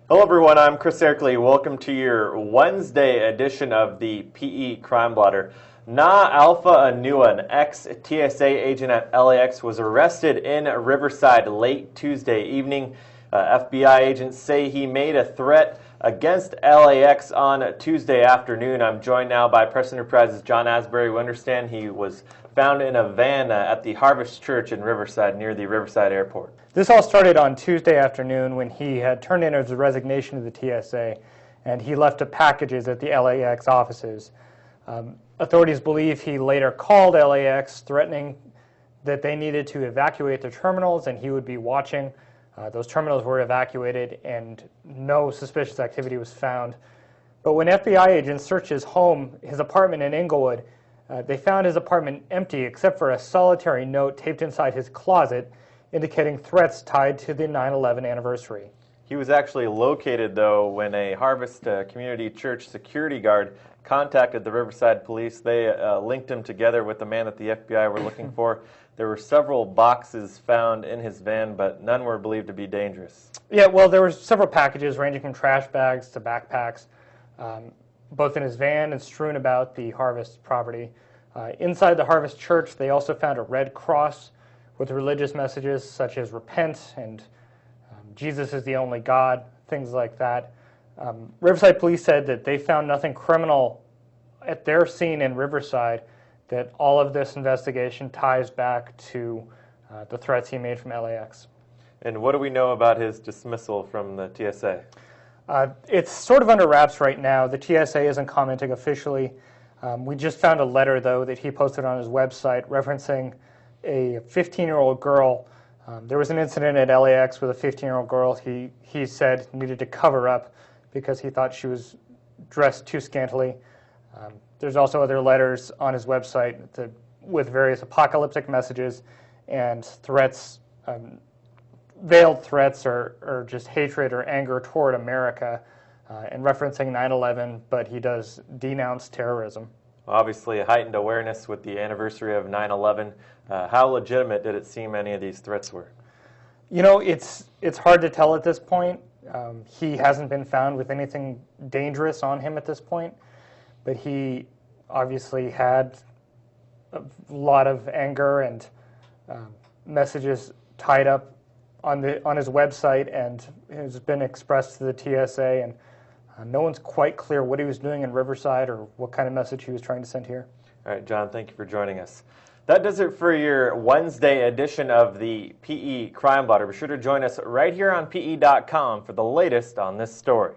Hello everyone, I'm Chris Erkley. Welcome to your Wednesday edition of the PE Crime Blotter. Na Alpha Anua, an ex-TSA agent at LAX, was arrested in Riverside late Tuesday evening. FBI agents say he made a threat against LAX on Tuesday afternoon. I'm joined now by Press Enterprise's John Asbury. We understand he was found in a van at the Harvest Church in Riverside near the Riverside Airport. This all started on Tuesday afternoon when he had turned in his resignation to the TSA, and he left packages at the LAX offices. Authorities believe he later called LAX threatening that they needed to evacuate their terminals and he would be watching. Those terminals were evacuated and no suspicious activity was found. But when FBI agents searched his home, his apartment in Inglewood, they found his apartment empty except for a solitary note taped inside his closet indicating threats tied to the 9/11 anniversary. He was actually located, though, when a Harvest Community Church security guard contacted the Riverside police. They linked him together with the man that the FBI were looking for. There were several boxes found in his van, but none were believed to be dangerous. Yeah, well, there were several packages ranging from trash bags to backpacks, both in his van and strewn about the Harvest property. Inside the Harvest Church, they also found a red cross with religious messages such as repent and Jesus is the only God, things like that. Riverside police said that they found nothing criminal at their scene in Riverside, that all of this investigation ties back to the threats he made from LAX. And what do we know about his dismissal from the TSA? It's sort of under wraps right now. The TSA isn't commenting officially. We just found a letter, though, that he posted on his website referencing a 15-year-old girl. There was an incident at LAX with a 15-year-old girl he said needed to cover up because he thought she was dressed too scantily. There's also other letters on his website with various apocalyptic messages and threats, veiled threats or just hatred or anger toward America, and referencing 9/11, but he does denounce terrorism. Obviously, a heightened awareness with the anniversary of 9/11. How legitimate did it seem any of these threats were? You know, it's hard to tell at this point. He hasn't been found with anything dangerous on him at this point, but he obviously had a lot of anger and messages tied up on his website, and has been expressed to the TSA, and no one's quite clear what he was doing in Riverside or what kind of message he was trying to send here. All right, John, thank you for joining us. That does it for your Wednesday edition of the PE Crime Blotter. Be sure to join us right here on PE.com for the latest on this story.